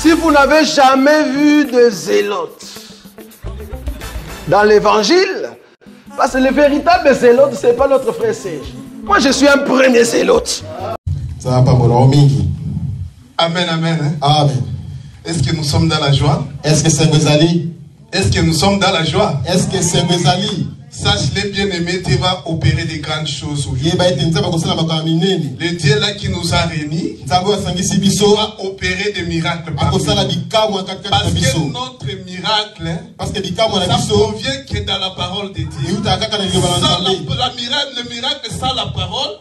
Si vous n'avez jamais vu de zélotes dans l'évangile, parce que le véritable zélote, ce n'est pas notre frère Serge. Moi, je suis un premier zélote. Ça va pas bon, Amen, amen. Hein? Amen. Est-ce que nous sommes dans la joie? Est-ce que c'est Bezali? Est-ce que nous sommes dans la joie? Est-ce que c'est Bezali? Sache-les bien-aimés, tu vas opérer des grandes choses aujourd'hui. Le Dieu là qui nous a réunis va opérer des miracles parmi nous. Parce que notre miracle, ça provient que dans la parole de Dieu. Le miracle sans la parole,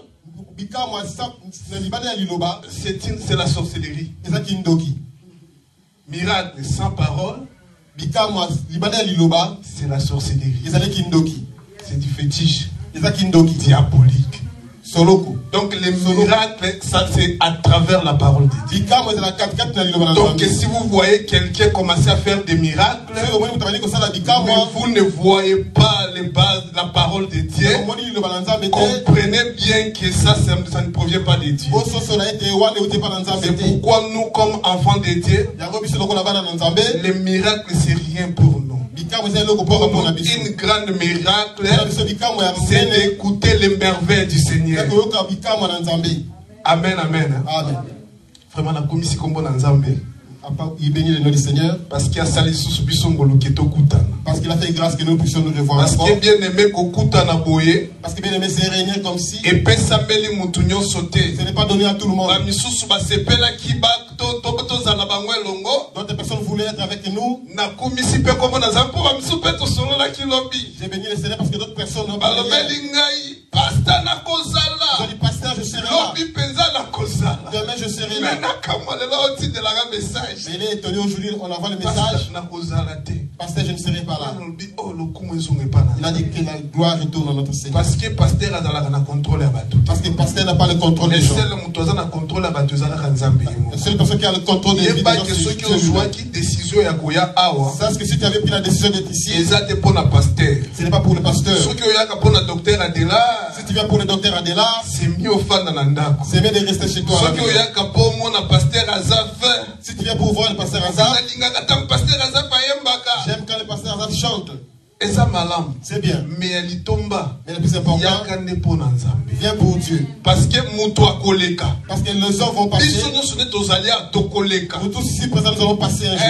c'est la sorcellerie. Miracle sans parole, c'est la sorcellerie. C'est du fétiche diabolique. Donc les miracles, ça c'est à travers la parole de Dieu. Donc si vous voyez quelqu'un commencer à faire des miracles, mais vous ne voyez pas les bases de la parole de Dieu, comprenez bien que ça ne provient pas de Dieu. C'est pourquoi nous, comme enfants de Dieu, les miracles c'est rien pour nous. Une grande miracle, c'est d'écouter les merveilles du Seigneur. Amen, amen. Vraiment, la commission comme bon Nzambe. Il bénit le nom du Seigneur. Parce qu'il a sali sous parce qu'il a fait grâce que nous puissions nous revoir. Parce que bien aimé Kokutana boye. Parce que bien aimé c'est réunir comme si. Et Pessameli Moutounion sauté. Ce n'est pas donné à tout le monde. D'autres personnes voulaient être avec nous. J'ai béni le Seigneur parce que d'autres personnes n'ont pas. Pasteur, je serai là. Demain, je serai là. Il est étonné aujourd'hui, on envoie le message. Pasteur, je ne serai pas là. Il a dit que la gloire retourne à notre Seigneur. Parce que pasteur a le contrôle. Parce que pasteur n'a pas le contrôle des gens. La seule personne qui a le contrôle des gens, c'est Dieu. Sache que si tu avais pris la décision d'être ici, ce n'est pas pour le pasteur. Si tu viens pour le docteur Adela, c'est mieux c'est mieux de rester chez toi. Si tu viens pour voir le pasteur Azaf, j'aime quand le pasteur Azaf chante. C'est bien. Mais le plus important, viens pour Dieu. Parce que les gens vont passer. Nous tous ici présents, nous allons passer un jour.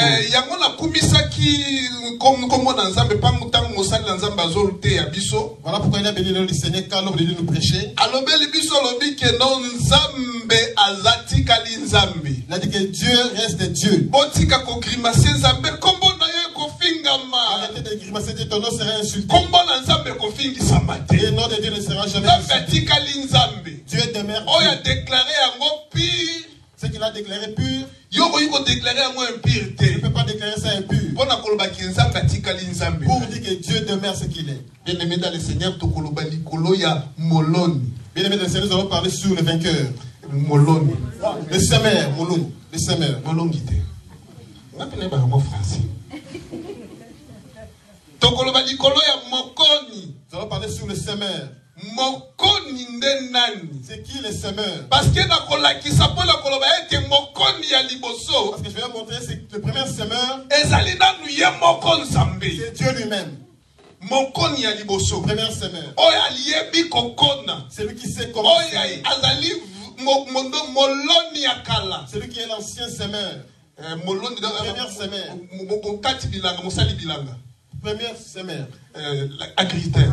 Voilà pourquoi il a béni le nom du Seigneur quand l'homme de Dieu nous prêcher. Il a dit que Dieu reste Dieu. Arrêtez de grimacer, ton nom sera insulté. Le nom de Dieu ne sera jamais insulté. Dieu demeure pur. Ce qu'il a déclaré pur, il ne peut pas déclarer ça impur. Pour dire que Dieu demeure ce qu'il est. Bien-aimé dans le Seigneur, Bien-aimé dans le Seigneur, nous allons parler sur le vainqueur. Moloni. Le semeur, Moloni. Le semeur. Moloni. On appelle un français. Nous allons parler sur le semeur. C'est qui le semeur? Parce que je vais montrer que le premier semeur, c'est Dieu lui-même. Le premier semeur. C'est lui qui sait comment semer. C'est lui qui est l'ancien semeur. Premier semeur. Premier semeur. Agriculteur.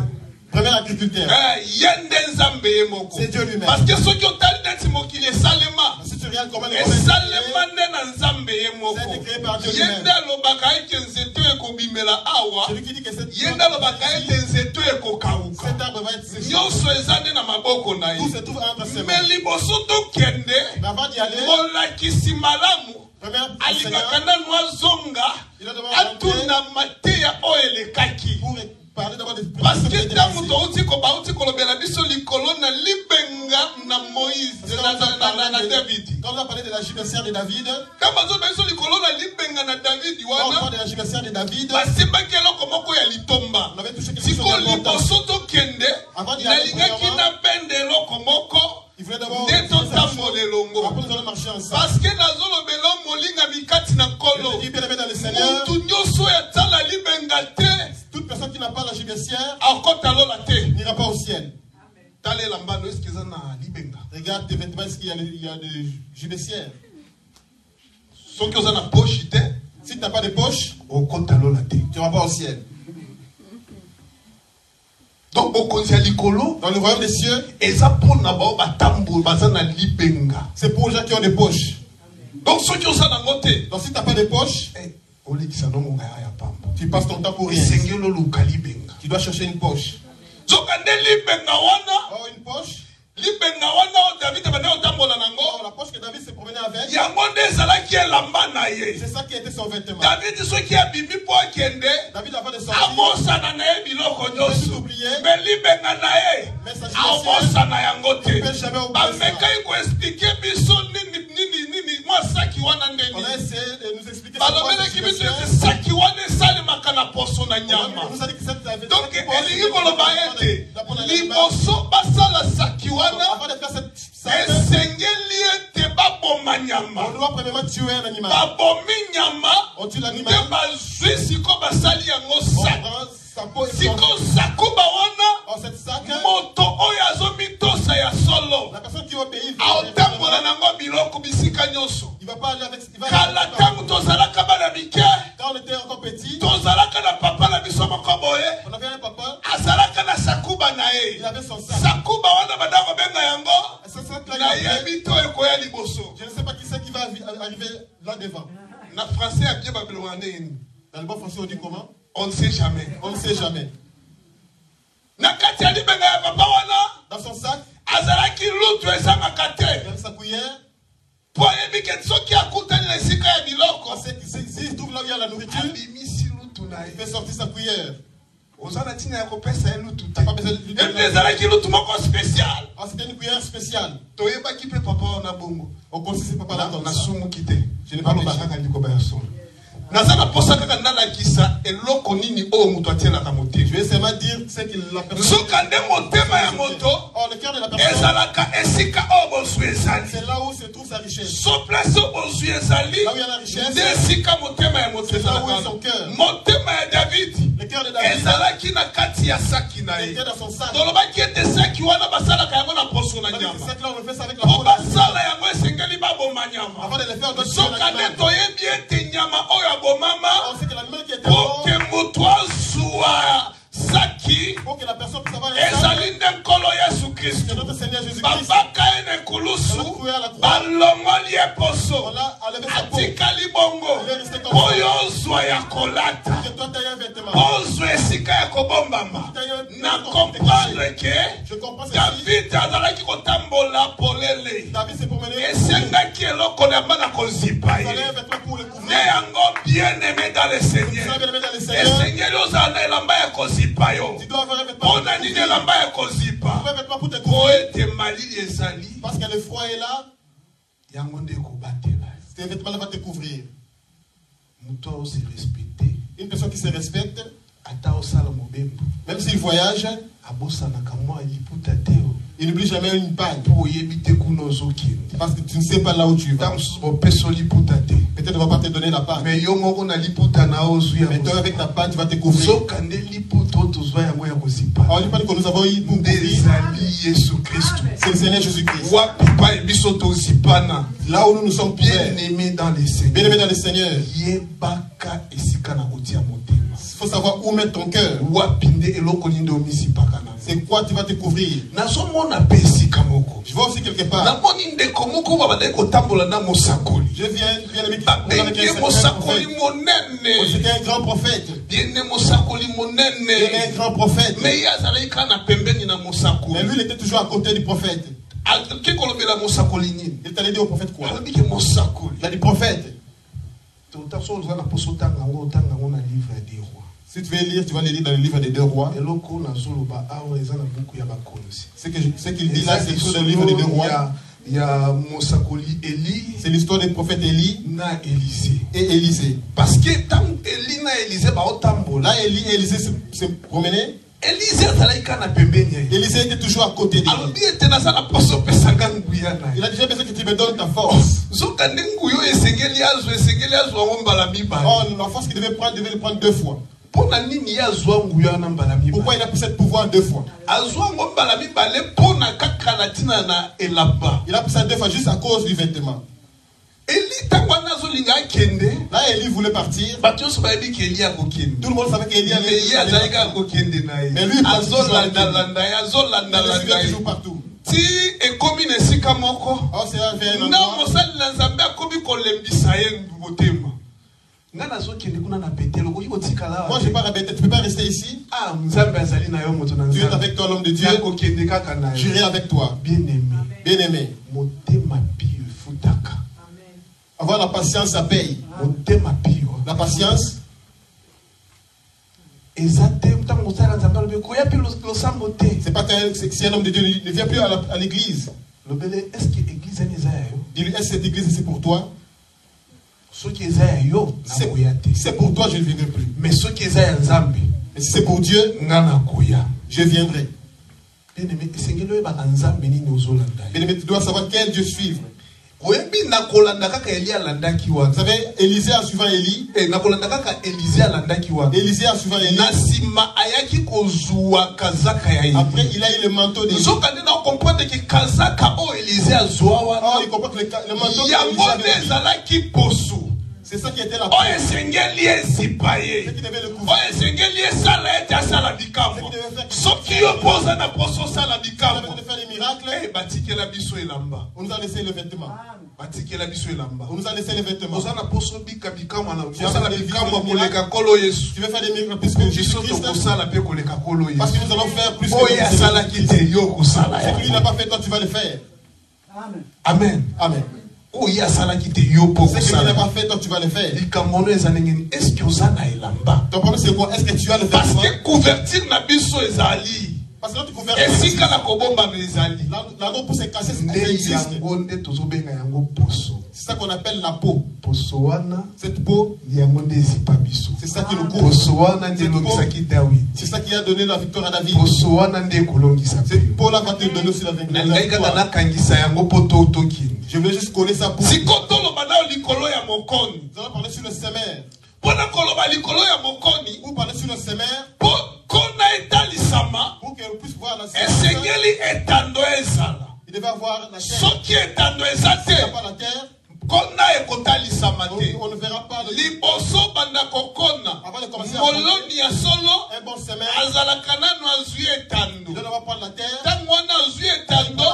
Premier agriculteur. C'est Dieu lui-même. Parce que ceux qui ont si tu regardes comment les c'est créé par Dieu lui-même. Celui qui dit que cet arbre va être séché. Tout se trouve entre ses mains. Mais avant d'y aller, parler d'abord de parce que dans mon temps, tu Moïse, David. Quand on a parlé de la gibecière de David, quand on a parlé de la gibecière de David, on avait touché quelque chose d'important. Avant d'y aller, il voulait d'abord marcher ensemble. Parce que Je dis bien aimé dans le Seigneur, toute personne qui n'a pas la gibecière n'ira pas au ciel. Regarde tes vêtements, est-ce qu'il y a de gibecière? Si tu n'as pas de poche, tu ne vas pas au ciel. Donc, dans le royaume des cieux, c'est pour les gens qui ont des poches. Donc, si tu n'as pas de poche, tu passes ton temps pour rien. Tu dois chercher une poche. Oh, une poche. La poche que David s'est promené avec, c'est ça qui était son vêtement. David avant de sortir, il a tout oublié, mais sa gibecière, il ne peut jamais oublier ça. On a essayé de nous expliquer ce qu'on a gibecière. On nous a dit que cette vêtement, donc, avant de faire cette sac, on doit premièrement tuer un animal. On tue l'animal. On prend sa peau et son... Oh, cette sac, la personne qui obéit, il va pas aller avec... Quand on était encore petit, on avait un papa, il avait son sac. Ce sac-là, je ne sais pas qui c'est qui va arriver là devant. Dans le bon français, on dit comment? On ne sait jamais. On ne sait jamais. Dans son sac, il avait sa cuillère. S'il trouve là où il y a la nourriture, il fait sortir sa cuillère. T'as pas besoin de lui donner. Ah, c'était une cuillère spéciale. On connaissait ses papas là comme ça. Je n'ai pas le bac. Je vais seulement dire ce que la personne... Oh, le cœur de la personne, c'est là où se trouve sa richesse. Là où il y a la richesse, c'est là où est son cœur. Le cœur de David, il était dans son sac. Donc ce sac-là, on le fait ça avec la peau. Avant de le faire, on doit tuer l'animal. On sait que l'animal qui était mort, pour que la personne puisse avoir un sac, c'est notre Seigneur Jésus-Christ. On l'a trouvé à la croix. On l'a enlevé sa peau. Il est resté comme ça. Que toi tu aies un vêtement. Je comprends ceci. David s'est promené. Il fallait un vêtement pour le couvrir. Bien-aimé dans le Seigneur. Bien-aimé dans le Le Seigneur. Seigneur nous a donné la main à Kozipa. Tu dois avoir un vêtement. On a dit la main à Kozipa. Un vêtement pour te Pour couvrir. être mali les alliés. Parce que le froid est là. Il y a un monde qui Ce vêtement-là va te couvrir. Muto se respecter. Une personne qui se respecte, même s'il voyage, il n'oublie jamais une panne. Parce que tu ne sais pas là où tu vas. Peut-être ne va pas te donner la panne. Mais toi avec ta panne, tu vas te couvrir. On dit pas que nous avons eu pour couvrir. C'est le Seigneur Jésus-Christ. Là où nous nous sommes bien-aimés dans le Seigneur. Bien-aimés dans le Seigneur. Il faut savoir où mettre ton cœur. C'est quoi tu vas te couvrir. Je vois aussi quelque part. Je viens bien-aimé qui avec un c'était un grand prophète. Il est un grand prophète. Mais lui, il était toujours à côté du prophète. Il t'allait dire au prophète quoi? Il a dit prophète. Si tu veux lire, tu vas le lire dans le livre des 2 rois. Ce qu'il dit là, c'est dans le livre des 2 rois. Il y a Mosakoli Élie. C'est l'histoire des prophètes Élie et Élisée. Parce que tant Élie na Élisée, là, Élie et Élisée se promenaient. Élisée était toujours à côté de lui. Il a déjà besoin que tu me donnes ta force. Oh, la force qu'il devait le prendre 2 fois. Pourquoi il a pris cette pouvoir 2 fois? Il a pris ça 2 fois juste à cause du vêtement. Là, Élie voulait partir. Tout le monde savait qu'Élie allait partir. Mais lui, il est toujours partout. Si et comme il est comme oh, c'est un verre. Non, mon seul l'ensemble a commis qu'on l'aime bisaïen du thème. Moi, je ne peux pas répéter. Tu ne peux pas rester ici. Ah, tu es avec toi, l'homme de Dieu. J'irai avec toi. Bien-aimé. Bien-aimé. Avoir la patience, ça paye. La patience. C'est pas que si un homme de Dieu ne vient plus à l'église. Dis-lui, est-ce que cette église c'est pour toi? C'est pour toi, je ne viendrai plus. Mais ce qui est si c'est pour Dieu, je viendrai. Bien-aimé, tu dois savoir quel Dieu suivre. Vous savez, Élisée a suivi Élie. Élisée a suivi Élie. Après, il a eu le manteau d'Élie. Oh, il comprend que le manteau d'Élie. C'est ça qui était la paix. Ce qui devait le couvrir. Ce qui devait faire des miracles. On nous a laissé le vêtement. On nous a laissé le vêtement. Tu veux faire des miracles puisque Jésus-Christ. Parce que nous allons faire plus que ce que lui n'a pas fait, toi tu vas le faire. Amen. Amen. Oh, il y a ça là qui te yo pour ça. Ce que tu n'as pas fait, toi tu vas le faire. Est-ce que vous en avez là-bas? Ton problème c'est quoi? Est-ce que tu as le vêtement? Parce que couverture n'a pas besoin ezali. Parce que là tu couverture. Et si quand la kobomba ezali. La peau pour se casser, ça existe. C'est ça qu'on appelle la peau. Cette peau, c'est ça qui nous couvre. C'est ça qui a donné la victoire à David. Cette peau là va te donner aussi la victoire. Je veux juste coller ça pour. Si quand on le likolo ya mokoni, nous allons parler sur le sémère. Pendant qu'on le likolo ya mokoni, vous parlez sur le sémère. Pour qu'on a étalé sama, pour qu'on puisse voir la sémère. Et sengeli etando ezala. Il devait avoir la terre. Ce qui est etando ezate. Il n'y a pas la terre. On ne verra pas le liboso banda kokona moloni ya solo un bon sémère. azalakana no azui etando. Il ne va pas la terre. Tangwana azui etando.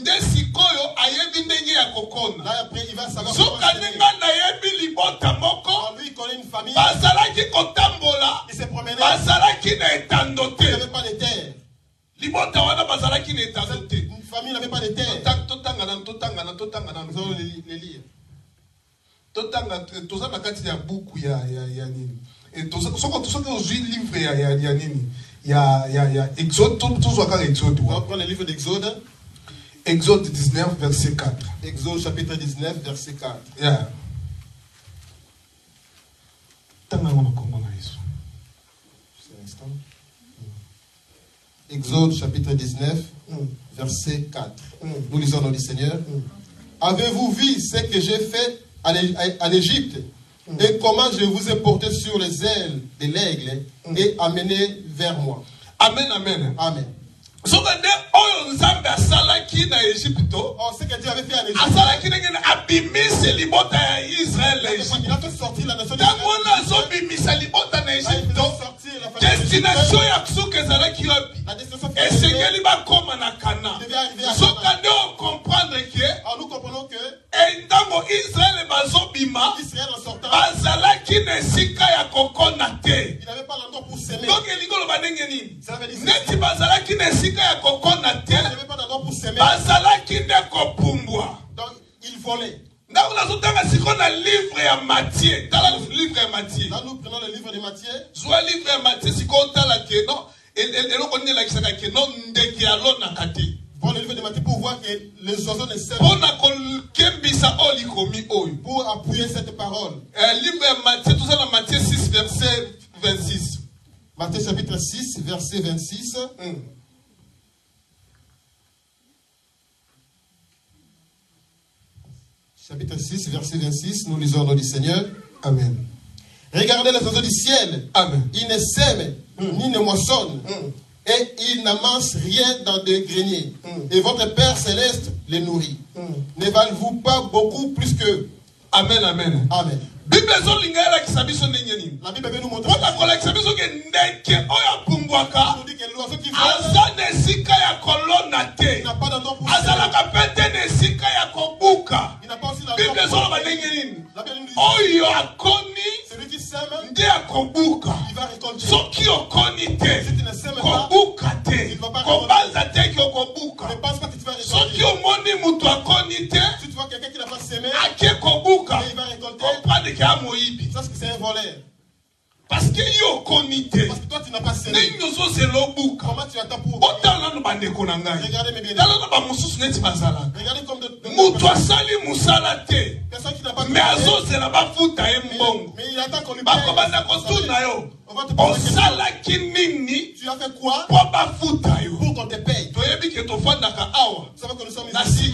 Ndesikoyo ayebi ndenge ya kokona. Là après il va savoir. Sokaninga na yebi libota moko. Lui il connaît une famille. Bazalaki kotambola. Il s'est promené. Bazalaki na etando te. Il n'avait pas de terre. Libota wana bazalaki na etando te. Une famille n'avait pas de terre. Totangana. Nous allons les lire. Totanga toza na kati ya buku ya nini. Et toza soko ozui livre ya nini. Ya Exode tozo ka Exode. On va prendre le livre d'Exode. Exode 19 verset 4. Exode chapitre 19 verset 4. Yeah. Tanga ngoma kongo na Yesu. C'est un instant. Exode chapitre 19 verset 4. Nous lisons dans le Seigneur. Avez-vous vu ce que j'ai fait à l'Égypte et comment je vous ai porté sur les ailes de l'aigle et amené vers moi? Amen, amen. Amen. Ce que Dieu a fait en Égypte, il a fait sortir la nation destination ya kusuka ezalaki wapi? Esengeli bakoma na Kana. Soka nde comprendre que nous comprenons que ntango Israël bazobima bazalaki na esika ya kokona te. Il n'avait pas l'endroit pour s'aimer. Donc elingo loba ndenge nini? Neti bazalaki na esika ya kokona te. Bazalaki nde kopumbwa. Donc il volait. Là, nous livre à Matthieu. Dans le livre à Matthieu. Là, nous prenons le livre de Matthieu. Soit livre à Matthieu, si on t'a la non. Et on connaît la que non, dès qu'il y a l'on a caté. Pour le livre de Matthieu, pour voir que les oiseaux ne servent pour appuyer cette parole. Livre à Matthieu, tout ça dans Matthieu 6, verset 26. Matthieu chapitre 6, verset 26. Chapitre 6, verset 26, nous lisons au nom du Seigneur. Amen. Regardez les oiseaux du ciel. Amen. Ils ne sèment, ni ne moissonnent, et ils n'amassent rien dans des greniers. Et votre Père céleste les nourrit. Ne valez-vous pas beaucoup plus que... Amen, amen. Amen. La Bible veut nous montrer. Celui qui sème, il va récolter. Si tu ne sèmes pas, il ne va pas récolter. Ne pense pas que tu vas récolter. Si tu vois quelqu'un qui n'a pas sémé, il va récolter. Ça, c'est un voleur. Parce que toi tu n'as pas sémé. Comment tu attends pour... Regardez mes bien-aimés. Regardez comme personne qui n'a pas... Mais il attend qu'on lui paye. Tu as fait quoi pour qu'on te paye? Vous savez que nous sommes ici.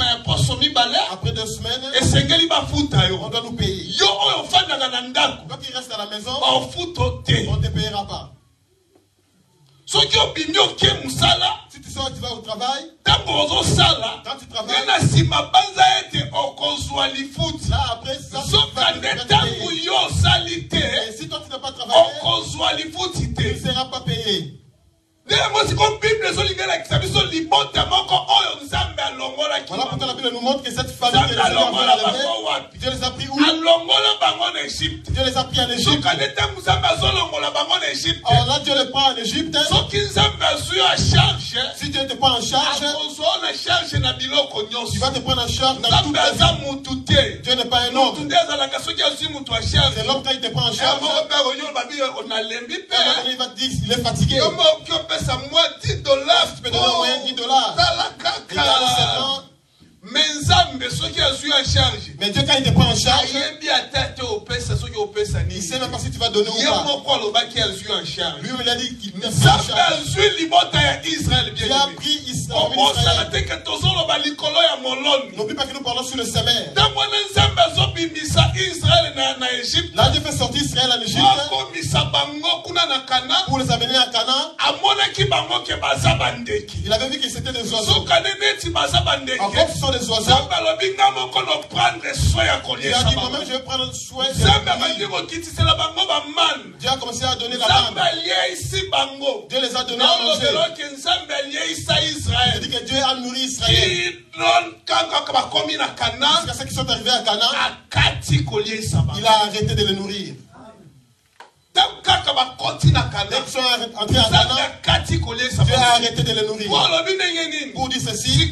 Après 2 semaines, on doit nous payer. Quand il reste à la maison, on ne te payera pas. Si tu sors, tu vas au travail. Quand tu travailles, là après ça, et si toi tu n'as pas travaillé, tu ne seras pas payé. Voilà pourquoi la Bible nous montre que cette famille que Dieu les a pris où? Dieu les a pris en Égypte. Alors là, Dieu les prend en Égypte. Si Dieu te prend en charge, tu vas te prendre en charge dans toute ta vie. Dieu n'est pas un homme. C'est l'homme quand il te prend en charge. Il va te dire qu'il est fatigué. Ça moi $10. Tu peux donner au moyen $10. Mais Dieu, quand il te prend en charge, il sait même pas si tu vas donner ou pas. Lui, il a dit qu'il te prend en charge. Il a pris Israël. N'oublie pas que nous parlons sur le sémère. Là, Dieu fait sortir Israël en Égypte pour les amener à Canaan. Il avait vu que c'était des oiseaux. En fait, ce sont des oiseaux. Il a dit, moi-même, je vais prendre soin de Dieu a commencé à donner la manne. Dieu les a donné à manger. Il dit que Dieu a nourri Israël. Jusqu'à ceux qui sont arrivés à Canaan, il a arrêté de les nourrir. Dès qu'ils sont entrés à Canaan, Dieu a arrêté de les nourrir. Pour dire ceci,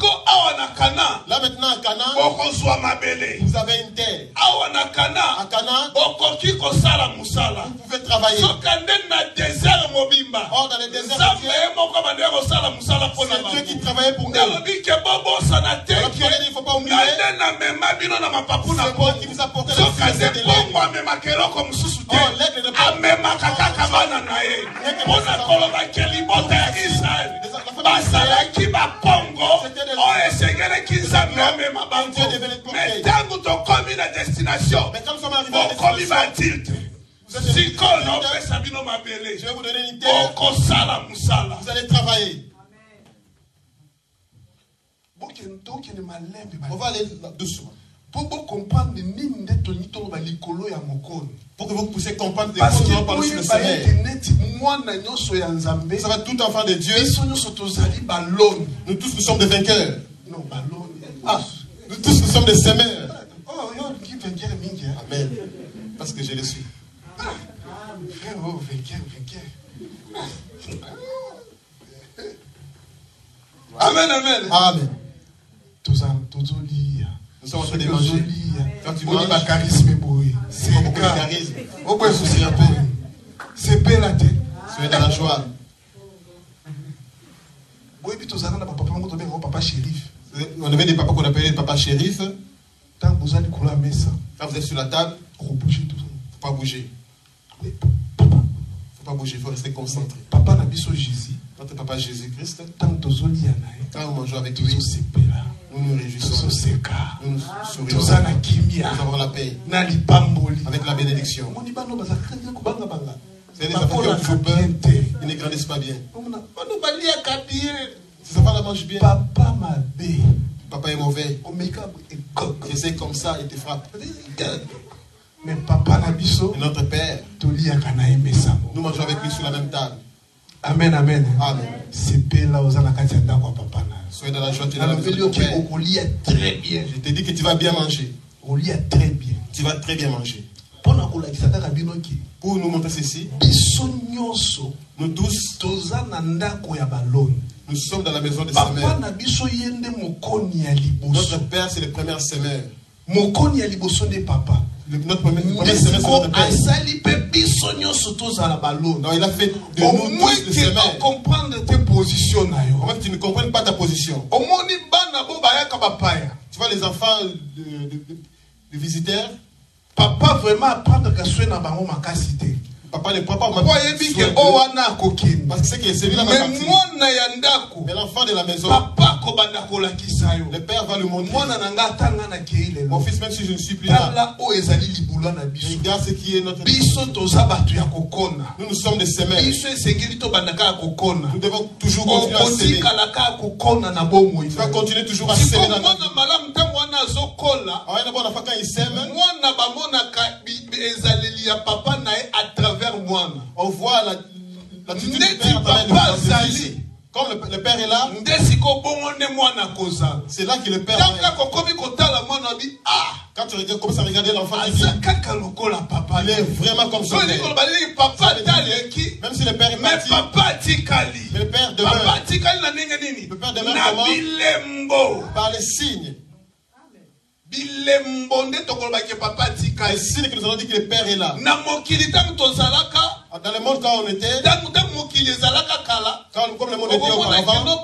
là maintenant à Canaan, vous avez une terre. À Canaan, vous pouvez travailler. Or dans les déserts, c'est Dieu qui travaillait pour nous. Alors il ne faut pas oublier, c'est moi qui vous a porté le fils de l'aigle. Or l'aigle ne peut pas. Je vais vous donner une terre. Vous allez travailler. On va aller là-dessous. Pour comprendre pour que vous puissiez comprendre des choses dont on parle sur le sommeil. Ça va tout enfant de Dieu. Nous tous nous sommes des vainqueurs. Nous tous nous sommes des semeurs. Amen. Parce que je le suis. Amen, amen. Amen. Nous sommes en train de manger. Quand tu manges, c'est pas beaucoup de charisme. C'est belle la tête. Soyez dans la joie. On avait des papas qu'on appelait les papas shérifs. Quand vous allez couler la messe, quand vous êtes sur la table, il faut bouger tout ça. Il ne faut pas bouger. Il faut pas bouger, il faut rester concentré. Papa n'a biso Jésus. Notre papa Jésus-Christ, Tant tozoli anae. quand nous mangeons avec lui, Sepela. nous nous réjouissons. Seka. Nous nous sourions. Tozana kimia. Nous avons la paix Na lipamboli. avec la bénédiction. Moni bano bazakanya kubanga banga. C'est des enfants qui ont toujours peur, ils ne grandissent pas bien. Bano balia kabien. Ces enfants la mangent bien. Papa mabe. Papa est mauvais. Omeka et coq. J'essaie comme ça, il te frappe. Mais papa na biso. Et notre Père, Tolia kana emesamo. nous mangeons avec lui sur la même table. Amen, amen. Amen. Sepela ozana kati ndako kwa papa na. Soyez dans la joie, tu es dans la Na maison de velio ton ki Père. okolia très bien. Je te dis que tu vas bien manger. Olia très bien. Tu vas très bien manger. Pona kolakisa kaka bino ki. Pour nous montrer ceci, Biso nyonso nous tous, tozana ndako ya baloni. nous sommes dans la maison de sa Papa mère. na biso yende mokoni ya liboso. Notre Père, c'est le premier semeur. Mokoni ya liboso de papa. Notre premier semeur, c'est notre Père. Asali pe biso nyonso tozala baloni. Non, il a fait de Au nous moins tous le que semeur. comprendre tes positions na yo. En fait, tu ne comprends pas ta position. Au moni bana bo bayaka bapaya. Tu vois les enfants de visiteurs, Papa vraiment apprendre que soin na bango makasité. papa ne prend pas ma Pourquoi yebi ke o wana kokini. parce que c'est que celui-là va Mais partir. mwana ya ndako. Mais l'enfant de la maison, Papa ko banda kolakisa yo. le Père va lui montrer. Mwana na nga tanga na keile. Mon fils, même si je ne suis plus là, Tala o ezali libula na biso. regarde ce qui est notre... Biso toza batu ya kokona. Nous sommes des semeurs. Biso esengeli to banda ka kokona. Nous devons toujours continuer à semer. Okotika ka kokona na bomo. Tu vas continuer toujours à semer dans mwana malamu te mwana azokola. Ah, d'abord, quand il sème, Mwana bamonaka ezaleli ya papa na e à travers mwana. on voit l'attitude du Père à travers le Fils. Comme le Père est là, c'est là que le Père est. Quand tu regardes, commences à regarder l'enfant, il est vraiment comme son Père. Même si le Père est parti, mais le Père demeure. Le Père demeure comment? Par les signes. Les signes que nous avons dit que le Père est là. Dans le monde quand on était, comme le monde était auparavant,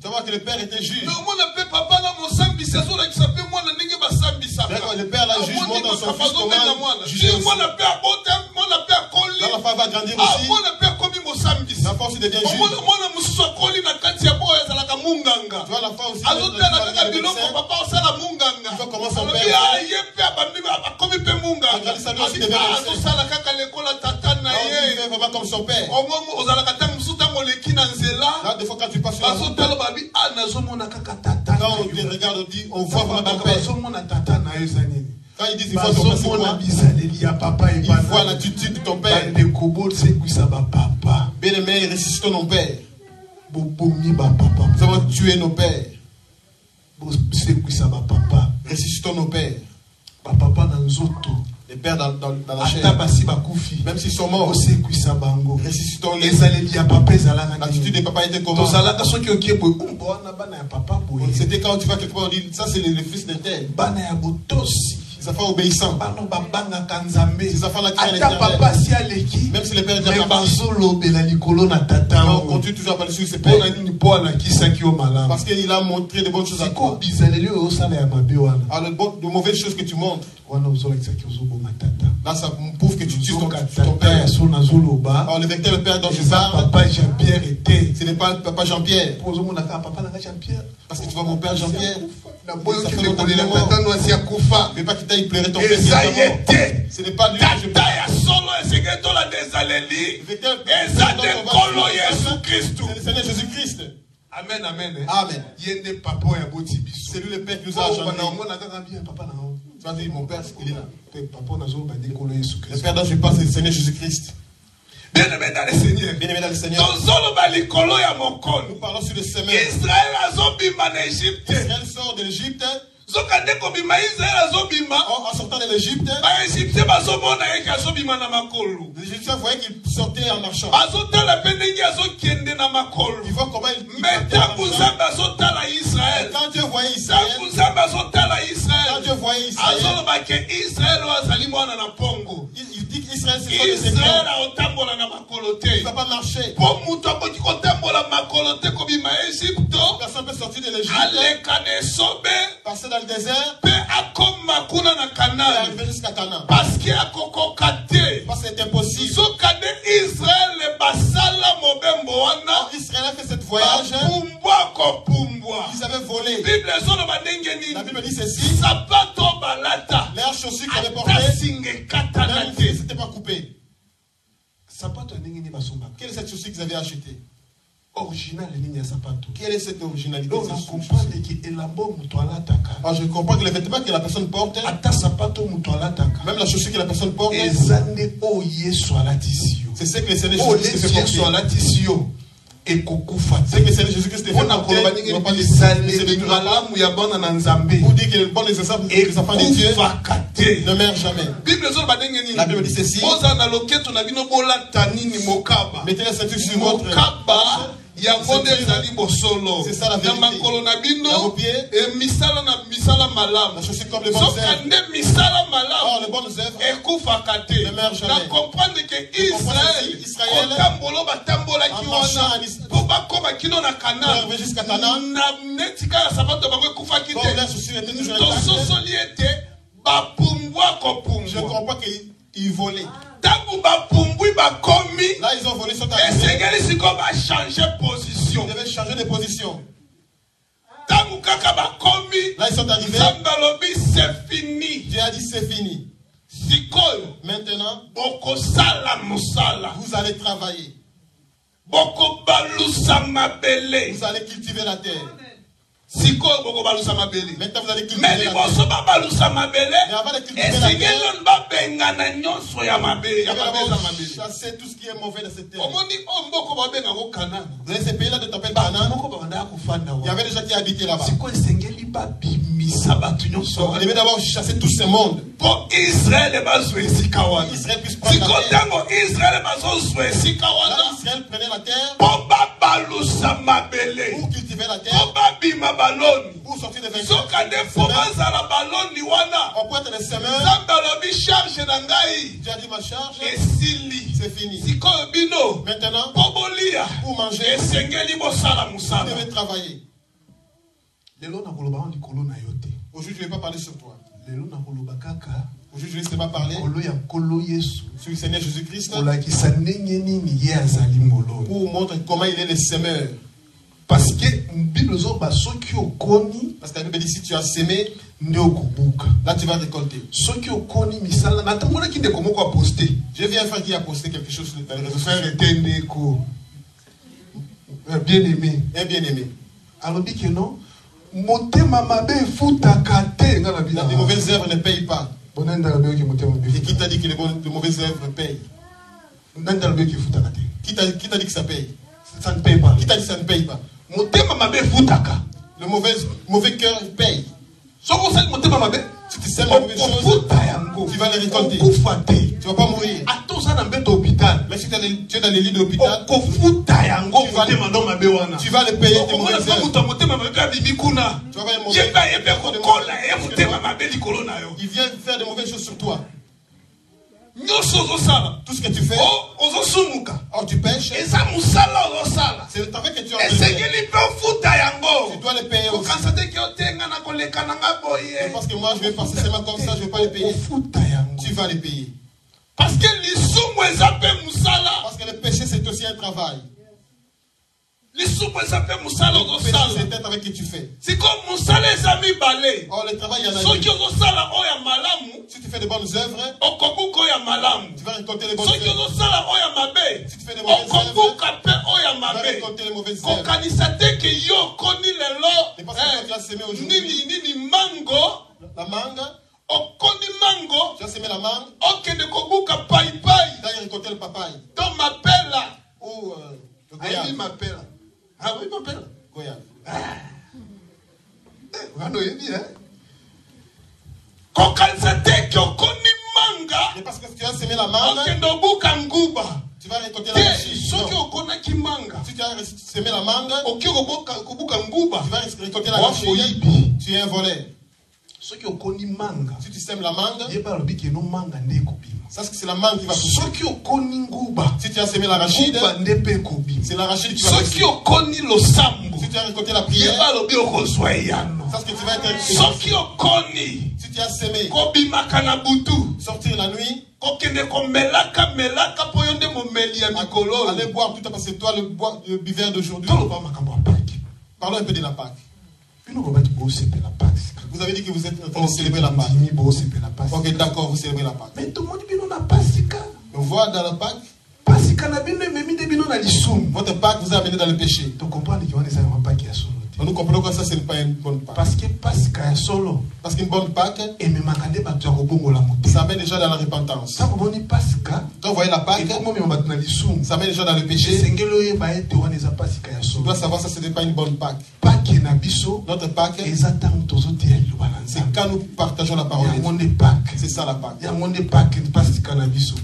tu vois que le Père était juge. Le Père la juge montre dans son fils comment juger aussi. Quand l'enfant va grandir aussi, l'enfant aussi devient juge. Tu vois l'enfant aussi il faut comment son père il fait vraiment comme son père. Là, des fois quand tu passes sur la route, quand on te regarde, on dit, on voit vraiment ton père. Quand ils disent il faut ton père, c'est quoi? Il voit l'attitude de ton père. Bien aimé, ressuscitons nos pères. Nous avons tué nos pères. Ressuscitons nos pères. Les pères dans la chair. Même s'ils sont morts, ressuscitons-les. L'attitude des papas était comment? C'était quand tu vas quelque part, on dit ça c'est le fils de tel. Les enfants obéissants. Ces enfants-là qui sont même si les pères étaient partis, on continue toujours à parler sur ses pères. Parce qu'il a montré de bonnes choses à toi. Alors de mauvaises choses que tu montres, là ça prouve que tu tues ton père. Alors le vecteur, le père dont je parle, ce n'est pas papa Jean-Pierre. Parce que tu vois mon père Jean-Pierre, mais pas qu'il t'aille pleurer ton père. Ce n'est pas lui que je parle. C'est le Seigneur Jésus-Christ. Amen, amen. Amen. C'est lui le Père qui nous a engendrés. Tu vas dire, mon Père, il est là. Le Père dont je parle, c'est le Seigneur Jésus-Christ. Bien-aimé dans le Seigneur. Bien-aimé dans le Seigneur. Nous parlons sur le semeur. Israël sort de l'Égypte. En sortant de l'Égypte, les Égyptiens voyaient qu'il sortait en marchant. Ils voient comment il partait en marchant. Quand Dieu voyait Israël, il dit qu'Israël Israël, c'est pas des Israël écrans. a otambola na makolo te. Il ne va pas marcher. Po mutu akoki kotambola makolo te kobima Egypte. Personne ne peut sortir de l'Égypte. Aleka na esobe. Passer dans le désert. Pe akoma kuna na Et Canaan. arriver jusqu'à Canaan. Parce que akokoka te. Parce que c'est impossible. Sokade Israël basala mobembo wana. Quand Israël a fait cette voyage, Pumbwa ko pumbwa. ils avaient volé. Bible zono bandenge La nini. Bible dit ceci. Sapato balata. Leurs chaussures qu'ils avaient portées, Atasinge katana même te. si c'était pas coupé. Sapato ndenge nini basomba. Quelle est cette chaussure qu'ils avaient achetée? Original nini ya sapato. Quelle est cette originalité? Donc on comprend que elamba mutu alataka. Alors je comprends que les vêtements que la personne porte, Ata sapato mutu alataka. même la chaussure que la personne porte, Ezande o yesu alatisio. c'est ce que le Seigneur O Jésus-Christ fait yesu porter. alatisio. Ekokufa. C'est que le Seigneur Jésus-Christ fait Ona porter. koloba Il ne va pas nini laisser bizale de malamu ya bana na nzambe. Pour dire que le bon des enfants de Dieu Ekufaka te. ne meurt jamais. Bible zono bandenge nini. La Bible dit ceci. Boza na loketo na bino bolata nini mokaba. Mettez la ceinture sur votre Mokaba yango nde ezali bosolo. C'est ça la Na vérité. makolo na Dans bino vos pieds, misala na misala malamu. la chaussure comme les bonnes Soka œuvres. nde misala Or, malamu les bonnes œuvres, ekufaka te. ne meurt jamais. Na comprendre que Israël Israël, kotambola batambolaki en marchant wana en Israël, po bakoma kino na pour Canaan. arriver jusqu'à Canaan, Na neti kaka sapato bango ekufaki comme leurs te. chaussures étaient toujours intactes, Tososoli ete bapumbwa je kopumbwa. comprends qu'ils volaient. Tangu bapumbwi bakomi Là, ils ont volé, ils sont arrivés. esengeli sikoyo bachange position. Ils devaient changer de position. Tangu kaka bakomi Là, ils sont arrivés. Nzambe alobi c'est fini. Dieu a dit c'est fini. Sikoyo Maintenant, bokosala mosala. vous allez travailler. Bokobalusa mabele. Vous allez cultiver la terre. Sikoyo bokobalusa mabele. Maintenant, vous allez Mais cultiver la terre. liboso babalusa mabele. Mais avant de cultiver la terre, Esengeli babengana nyonso ya mabe ya vous mabeza allez mabele. chasser tout ce qui est mauvais de cette terre. Omoni o mboko babengango Canaan. Vous avez ces pays-là de t'appeler Bato Canaan. moko babandaka kofanda Il y wa. avait des gens qui habitaient là-bas. Sikoyo esengeli babimisa bato nyonso. On devait d'abord chasser tous ces mondes. Po Israël bazwa esika wana. Israël puisse prendre Sikoyo la terre. ntango Israël bazozwa esika Là, wana. Israël prenait la terre Po babalusa mabele. pour cultiver la Po terre, babima baloni. pour sortir des vainqueurs. Soka nde po bazala baloni wana. On pointe les semeurs. Nzambe alobi charge na ngai Dieu a dit ma charge, esili. c'est fini. Sikoyo bino Maintenant, po bolia pour manger, esengeli bosala vous mosala. devez travailler. Lelo nakoloba ngo likolo na yo te. Aujourd'hui, je ne vais pas parler sur toi. Lelo nakoloba kaka Aujourd'hui, je ne vais pas parler likolo ya nkolo Yesu. sur le Seigneur Jésus-Christ Kolakisa ndenge nini ye azali moloni. pour montrer comment il est le semeur. Parce que Bible zoba soki okoni Parce que la Bible dit si tu as semé, nde okobuka. là tu vas récolter. Soki okoni misala natambolaki ndeko moko aposte. J'ai vu un frère qui a posté quelque chose sur les réseaux Frère sociaux. était ndeko bien aimé. Un bien-aimé. Alobi que non motema mabe efutaka te nga na Les bina. mauvaises œuvres ne payent pas. Bonanda alobi que motema mabe Et qui efutaka. t'a dit que les mauvaises œuvres payent? Nanda alobi que efutaka te. Qui t'a dit que ça paye? Ça ne paye pas. Qui t'a dit que ça ne paye pas? Motema mabe efutaka. Le mauvais cœur paye. Soko sali motema mabe. Si tu sèmes la mauvaise chose, Ofuta yango. tu vas les récolter. Okufa te. Tu ne vas pas mourir. Atoza na mbeto hôpital. Mais si tu es dans les lits de l'hôpital, Okofuta yango Tu vas- motema ndo mabe wana. tu vas les payer tes Okomona mauvaises mpe œuvres. moto ya motema mabe abimi kuna. Tu vas voir un mauvais Yeba yebe kokola ye motema mabe likolo na yo. Il vient faire de mauvaises choses sur toi. Nyonso ozosala. Tout ce que tu fais, Ozosumuka. or tu pêches, Eza mosala ozosala. c'est le travail que tu as besoin. Esengeli mpe ofuta yango. Tu dois les payer aussi. Kokanisa te ke otenga na koleka na nga boye. Parce que moi, je vais passer seulement comme ça, je ne vais pas les payer. Ofuta yango. Tu vas les payer. Parce que lisumu eza mpe mosala. Parce que le péché, c'est aussi un travail. Lisumu eza mpe mosala Le péché, ozosala. c'est un travail que tu fais. Siko mosala eza mibale. Or, le travail, il y en a Soki deux. ozosala oyo ya malamu Si tu fais de bonnes œuvres, okobuka oyo ya malamu. tu vas récolter les bonnes Soki œuvres. ozosala oyo ya mabe Si tu fais de mauvaises okobuka mpe oyo ya Tu vas mabe. récolter les mauvaises œuvres. Kokanisa te ke yo okoni Et parce que lelo tu as semé aujourd'hui nini mango la mangue, okoni mango tu as semé la mangue, okende kobuka paipai tu as récolté le papaye. to mapela. Ou le Ayebi goyave. mapela. Ah oui mapela. Goyave. Wana oyebi kokanisa te ke okoni manga Et parce que tu as semé la mangue, okende obuka nguba. tu vas récolter la Te machine. soki Non. okonaki manga Si tu as semé la mangue, oki kobuka nguba tu vas récolter la machine. oyibi. Tu es un voleur. Si tu sèmes la mangue, ça c'est la mangue qui va pousser. Si tu as semé l'arachide, c'est l'arachide qui va pousser. Si tu as récolté la prière, ça c'est que tu vas être récolté. Si tu as semé, sortir la nuit, allez boire tout à fait, c'est toi le buveur d'aujourd'hui. Parlons un peu de la Pâque. Vous avez dit que vous êtes en train de célébrer la Pâque. Ok, d'accord, vous célébrez la Pâque. Mais tout le monde dit On voit dans la Pâque, votre Pâque vous a amené dans le péché. Nous comprenons que ça, ce n'est pas une bonne Pâque. Parce qu'une bonne Pâque, ça amène déjà dans la repentance. Quand vous voyez la Pâque, ça amène déjà dans le péché. Tu dois savoir que ça, ce n'est pas une bonne Pâque. Notre Pâque, c'est quand nous partageons la parole. C'est ça la Pâque.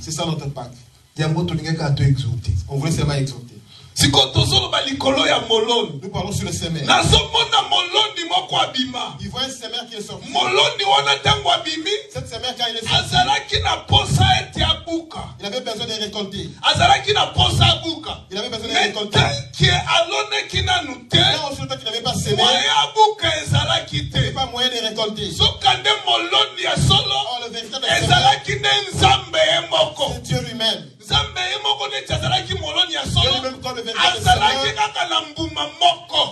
C'est ça notre Pâque. On voulait seulement exhorter. Nous parlons sur le semeur. Il voit un semeur qui est sorti. Cette semeur, quand il est sorti, il avait besoin de récolter. Il avait besoin de récolter. Quand on se dit qu'il n'avait pas semé, il n'avait pas moyen de récolter. Oh, le véritable semeur, c'est Dieu lui-même.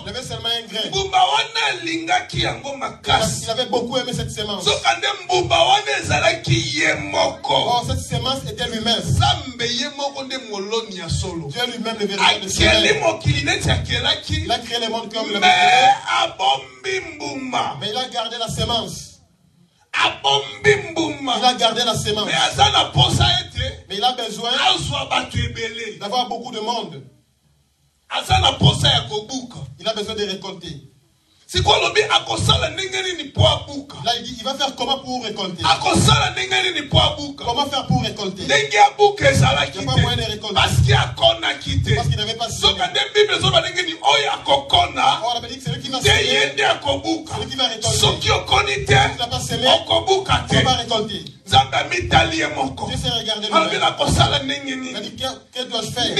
Il avait seulement un grain. Il avait beaucoup aimé cette semence. Oh, cette semence était lui-même. Dieu lui-même le véritable semeur. Il a créé le monde comme le monde. Mais il a gardé la semence. Il a gardé la semence. Mais il a besoin d'avoir beaucoup de monde. Il a besoin de récolter. Là, il dit, il va faire comment pour récolter? Comment faire pour récolter? Il n'y a pas moyen de récolter. Parce qu'il n'avait pas semé. Oh, la Bible dit que c'est lui qui va semer. C'est lui qui va récolter. Si tu n'as pas semé, tu ne vas pas récolter. Dieu s'est regardé lui-même. Il a dit, que dois-je faire?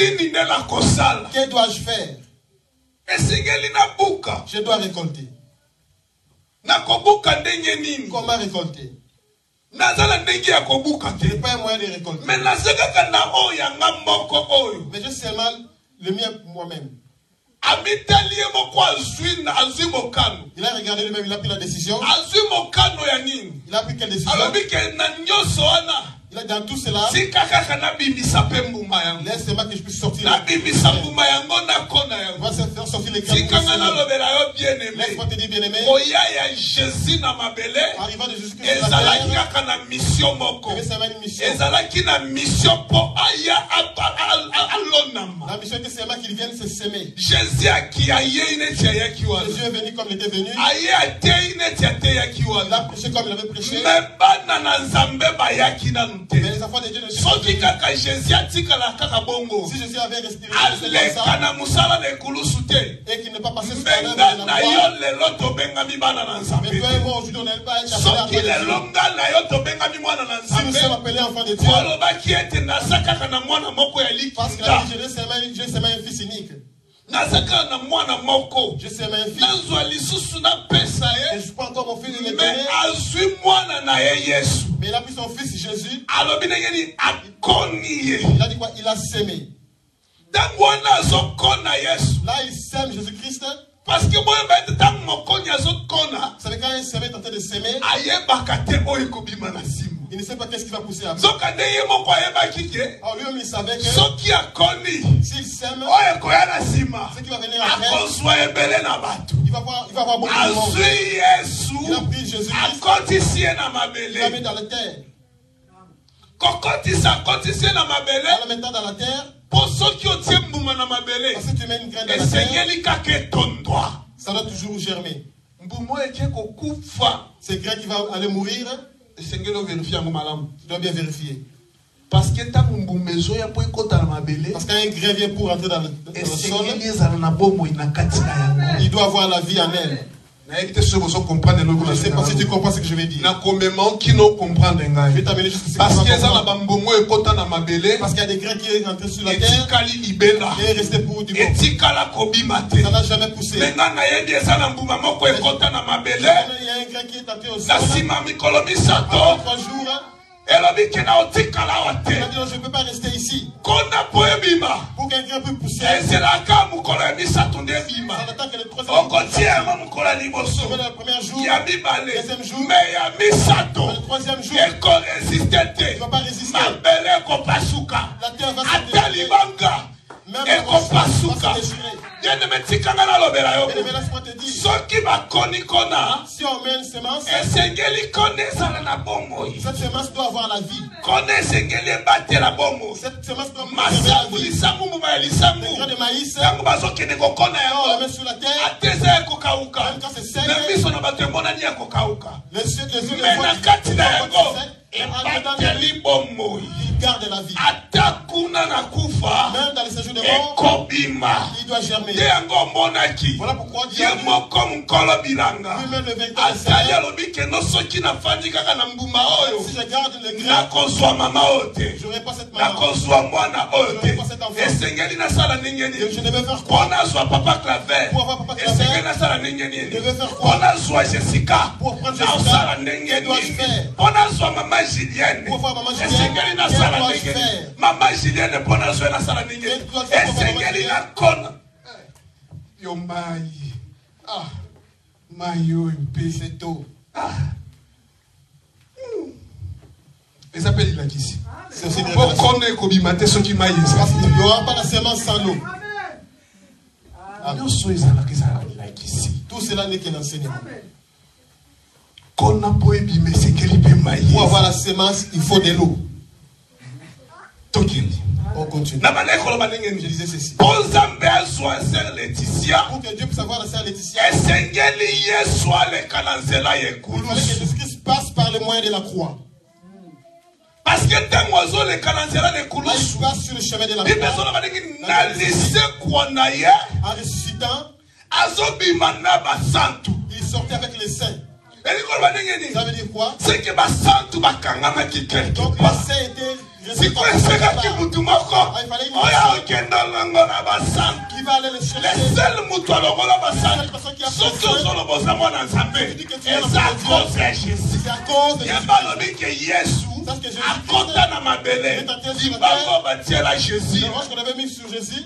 Que dois-je faire? Je dois récolter. Comment récolter? Je n'ai pas un moyen de récolter. Mais je sais mal le mien moi-même. Il a regardé lui-même, il a pris la décision. Il a pris quelle décision? Il a dans tout cela. Laisse-moi que je puisse sortir. On va se faire sortir les graines. Laisse-moi te dire, bien-aimé. Arrivant de Jésus-Christ, il avait une mission. La mission était seulement qu'il vienne se semer. Jésus est venu comme il était venu. Il a prêché comme il avait prêché. Mais les enfants de Dieu ne sont pas venus. Si Jésus avait respiré et qu'il n'est pas passé sur la terre de la croix, mais toi et moi aujourd'hui on n'est pas appelés si nous sommes appelés enfants de Dieu, parce que la vie, j'ai seulement un fils unique. Je sais un fils. Et je prends encore mon fils de l'éternel. Mais il a pris son fils Jésus. Il a dit quoi? Il a semé. Là il sème Jésus-Christ. Parce que vous savez, quand un semeur est en train de semer, il ne sait pas qu'est-ce qui va pousser après. Alors lui-même il savait que s'il sème, ce qui va venir après, il va avoir beaucoup de monde. Il a pris Jésus-Christ, il l'a mis dans la terre. En le mettant dans la terre, parce que tu mets une graine dans la terre, ça doit toujours germer. C'est grain qui va aller mourir. Tu dois bien vérifier. Parce que quand un grain vient pour entrer dans le sol, il doit avoir la vie en elle. Je sais pas si tu comprends ce que je vais dire. Je vais t'amener jusqu'à ce que Parce qu'il y a des grains qui sont entrés sur la terre et est resté pour du bon. Ça n'a jamais poussé. Il y a un grain qui est entré au sol. Après 3 jours, il a dit non, je ne peux pas rester ici. Pour qu'un grain puisse pousser. Ça attend que le 3e jour, le 2e jour, le 3e jour, il ne va pas résister. La terre va se déchirer. Même la roche va se déchirer. Laisse-moi te dire, si on met une semence, cette semence doit avoir la vie. Cette semence doit avoir la vie. Les grains de maïs, quand on le met sur la terre, même quand c'est sec, les yeux les voient et il garde la vie. Même dans les séjours de mort, il doit germer. Voilà pourquoi Dieu lui-même le véritable Seigneur. Si je garde le grain, je n'aurai pas cette maman. Je n'aurai pas cet enfant. Je devais faire quoi? Pour avoir papa Claver. Je devais faire quoi? Pour prendre Jessica. Que dois-je faire? Julienne. Pour voir maman Julienne. Que dois-je faire? Maman Julienne pour la jouer na sala ninge. Esengeli na kona. Yo mai. Ah. Mayo mpe c'est tôt. Ah. Les appels il a dit. C'est aussi des pour connaître kobimate ce qui maïs. Parce qu'il n'y aura pas la semence sans l'eau. Tout cela n'est qu'un enseignement. Pour avoir la semence, il faut de l'eau. On continue. Je disais ceci. Pour que Dieu puisse avoir la sœur Laetitia, il fallait que Jésus-Christ passe par le moyen de la croix. Parce que tant oiseau le cananzela de Là, il passe sur le chemin de la croix. En ressuscitant, il sortait avec les saints. Ça veut dire quoi? C'est que donc les saints étaient si quoi c'est que tu m'as il fallait une personne qui va aller les chercher. Les seuls moutons à l'ogola qui a sont tous dans le bois moi dans sa paix. Et ça cause Jésus. C'est à cause de Jésus. Il y a que Jésus a compté dans ma belle. Il va bâtir la Jésus. Le roche qu'on avait mis sur Jésus.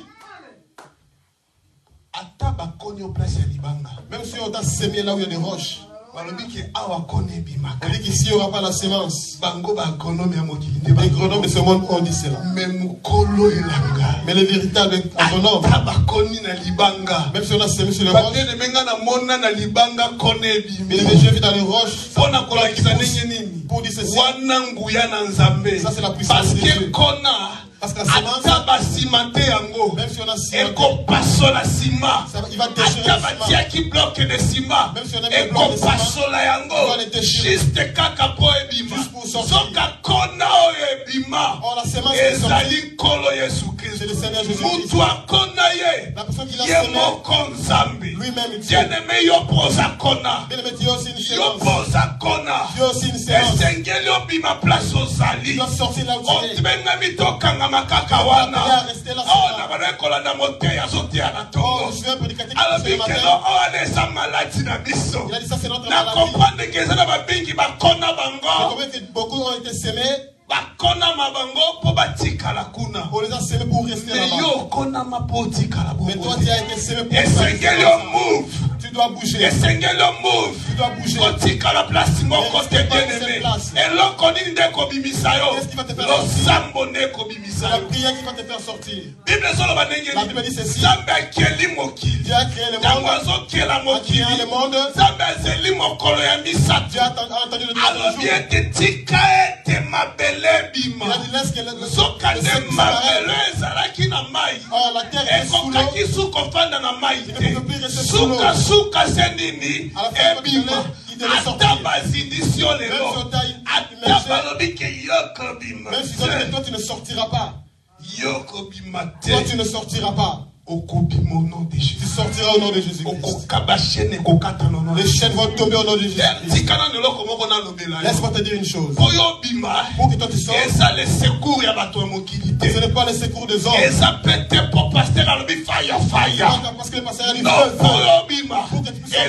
Même si on t'a semé là où il y a des roches. On dit qu'ici il n'y aura pas la semence. Les agronomes de ce monde ont dit cela. Mais les véritables agronomes, même si on a semé sur les roches, mais les végétaux dans les roches, pour dire ceci, ça c'est la puissance de Dieu. Parce que la semence, même si on a ciment, il va déchirer le ciment. Même si on a mis un bloc de ciment, il va les déchirer. Juste pour sortir. Or la semence est sortie. C'est le Seigneur Jésus-Christ. La personne qui l'a semé, lui-même il dit. Bien-aimé, Dieu aussi une semence. Dieu aussi une semence. Il doit sortir là où tu es. Kakawana. Oh, je suis un prédicateur qui il a dit ça c'est notre maladie. Beaucoup ont été semés. On les a semés pour rester là-bas. Mais toi tu as été semé pour rester. Tu dois bouger. Tu dois bouger. Qu'est-ce qui va te faire sortir? C'est la prière qui va te faire sortir. La Bible dit ceci. Dieu a créé le monde. Dieu a créé le monde. Dieu a entendu le troisième jour. Il a dit laisse que le oh, la terre est sous l'eau. Il ne peut plus rester sous l'eau. À la fin, il sortir. Même si toi tu ne sortiras pas. Toi tu ne sortiras pas. Au nom de Jésus. Tu sortiras au nom de Jésus. Les chaînes vont tomber au nom de Jésus. Laisse-moi te dire une chose. Pour que toi tu sortes, ce n'est pas le secours des hommes. Parce que le pasteur a dit ça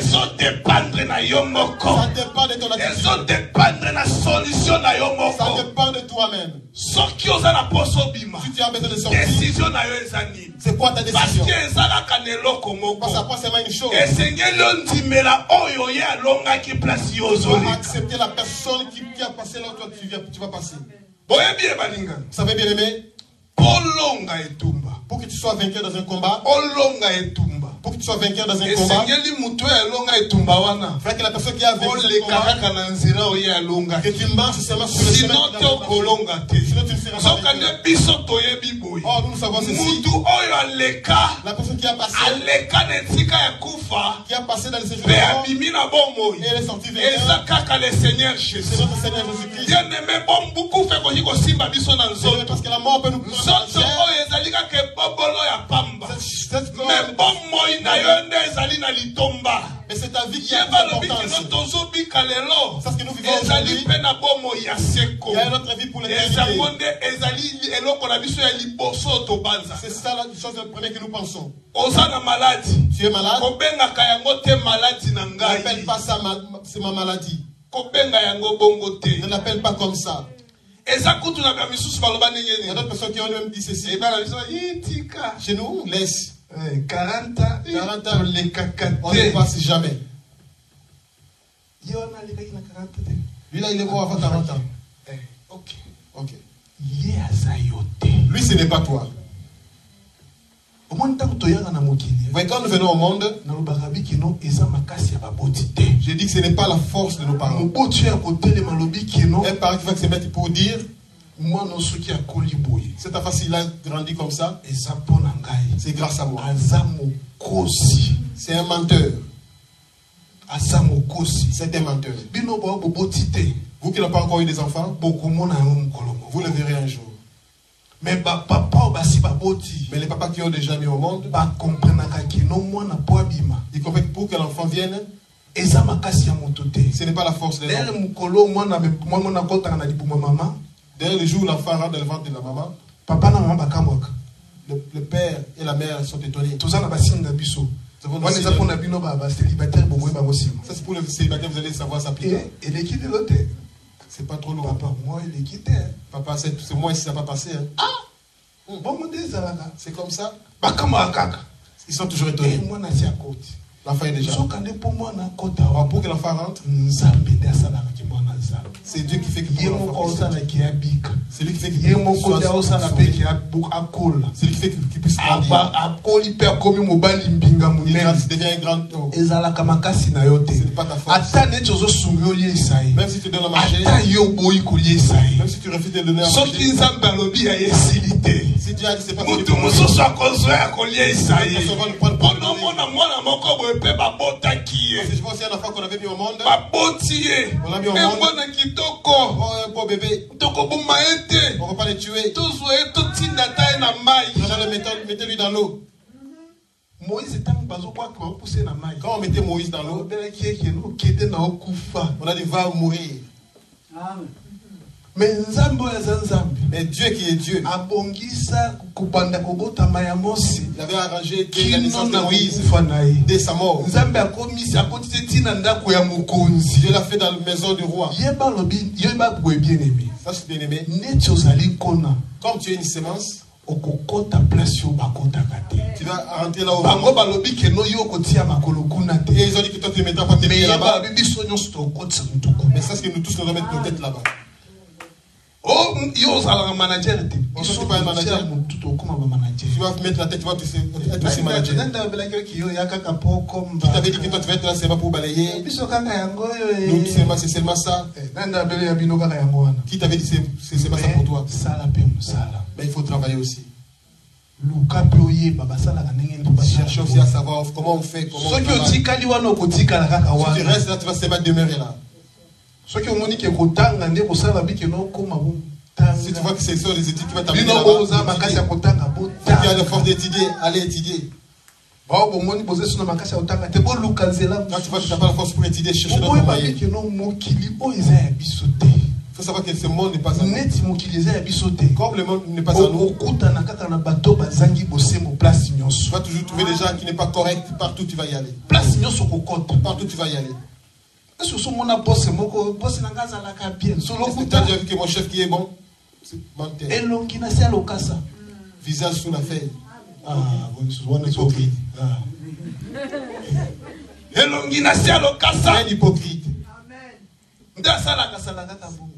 dépend de ton attitude. Ça dépend de toi-même. Si tu as besoin de sortir, c'est quoi ta décision? Parce que après seulement une chose. Tu vas accepter la personne qui a passé là où tu vas passer. Vous savez bien aimé? Pour que tu sois vainqueur dans un combat, pour que tu sois vainqueur dans un combat, frère, que la personne qui a vaincu que tu marches seulement sur le chemin. Sinon tu ne seras pas vainqueur. Oh, nous savons ceci. La personne qui a passé dans le séjour de mort, et elle est sortie vainqueur. C'est notre Seigneur Jésus-Christ. Parce que la mort peut nous prendre. Mais c'est ta vie qui a l'importance. C'est ce que nous vivons aujourd'hui. Il y a une autre vie pour l'éternité. C'est ça la chose première que nous pensons. Tu es malade. N'appelle pas ça c'est ma maladie. Ne l'appelle pas comme ça. Il y a d'autres personnes qui ont même dit ceci. Chez nous, on laisse. 40 ans, on ne passe jamais. Lui là, il est mort avant 40 ans. Ok. Lui, ce n'est pas toi. Mais quand nous venons au monde, je dis que ce n'est pas la force de nos parents. Un parent qui va se mettre pour dire, cette affaire s'il a grandi comme ça, c'est grâce à moi. C'est un menteur. C'est un menteur. Vous qui n'avez pas encore eu des enfants, vous le verrez un jour. Mais les papas qui ont déjà mis au monde, ils comprennent que pour que l'enfant vienne, ce n'est pas la force de l'homme. D'ailleurs, le jour où l'enfant rentre dans le ventre de la maman, le père et la mère sont étonnés. Ça, c'est pour le célibataire, vous allez savoir ça plus tard. C'est pas trop lourd. Papa, c'est moi ici, ça va pas passer. Hein. C'est comme ça. Ils sont toujours étonnés. L'enfant est déjà. Pour que l'enfant rentre, c'est Dieu qui fait que c'est lui qui fait qu'il c'est lui qui fait qu'il puisse grandir. Il devient un grand homme. Ce n'est pas ta force. Même si tu donnes à manger, même si tu refuses de donner à manger, si Dieu a dit c'est pas pour je vois aussi un enfant qu'on avait mis au monde. On l'a mis au monde. Oh, un beau bébé. On ne va pas le tuer. Mettez-lui dans l'eau. Quand on mettait Moïse dans l'eau, on a dit va mourir. Mais Dieu qui est Dieu, il avait arrangé dès la naissance de Moïse, dès sa mort. Dieu l'a fait dans la maison du roi. Ça c'est bien aimé. Comme tu es une semence, tu vas rentrer là-haut. Et ils ont dit que toi tu ne mettras pas tes pieds là-bas. Mais ça c'est que nous tous nous allons mettre nos têtes là-bas. Oh, manager. On ne pas un manager. Tu vas mettre la tête, tu vas être aussi manager. Qui t'avait dit que toi tu vas être là, c'est pas pour balayer. Nous, c'est seulement ça. Qui t'avait dit que c'est seulement ça pour toi. Mais il faut travailler aussi. Cherche aussi à savoir comment on fait. Si tu restes là, tu vas seulement demeurer là. Si tu vois que c'est sur les études, tu vas t'amener là-bas. Si tu as le force d'étudier, allez étudier. Quand tu vois que tu n'as pas la force pour étudier, chercher d'autres moyens. Il faut savoir que ce monde n'est pas à nous. Comme le monde n'est pas à nous, tu vas toujours trouver des gens qui n'est pas corrects. Partout tu vas y aller. Partout tu vas y aller. Est-ce que tu as déjà vu que mon chef qui est bon? C'est menteur. Visage sous la feuille. Ah, un hypocrite. Un hypocrite.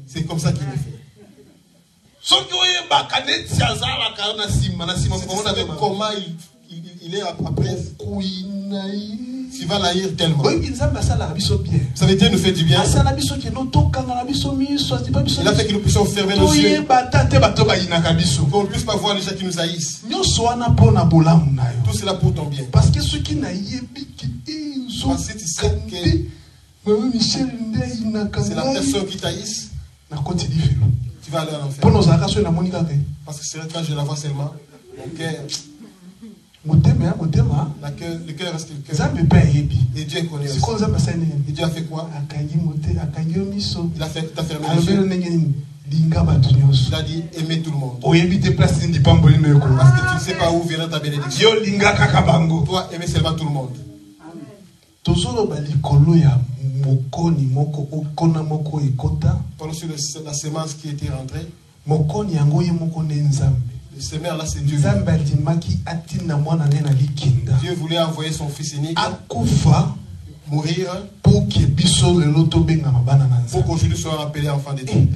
C'est comme ça qu'il le fait. Comment il est après. Tu vas l'haïr tellement. Ça veut dire nous fait du bien. Il a fait que nous puissions fermer nos yeux. Qu'on ne puisse pas voir les gens qui nous haïssent. Tout cela pour ton bien. Parce que ceux qui n'haïssent pas, si tu sais que c'est la personne qui t'haïsse, tu vas aller en enfer. Parce que c'est vrai, quand je la vois seulement, mon cœur. Le cœur reste le cœur. Et Dieu connaît aussi. Et Dieu a fait quoi? Il a fermé les yeux. Il a dit aimer tout le monde. Parce que tu ne sais pas où viendra ta bénédiction. Toi, aimer seulement tout le monde. Pendant sur la semence qui était rentrée, le semeur là c'est Dieu. Dieu voulait envoyer son fils unique mourir pour qu'aujourd'hui soit appelé enfant de Dieu.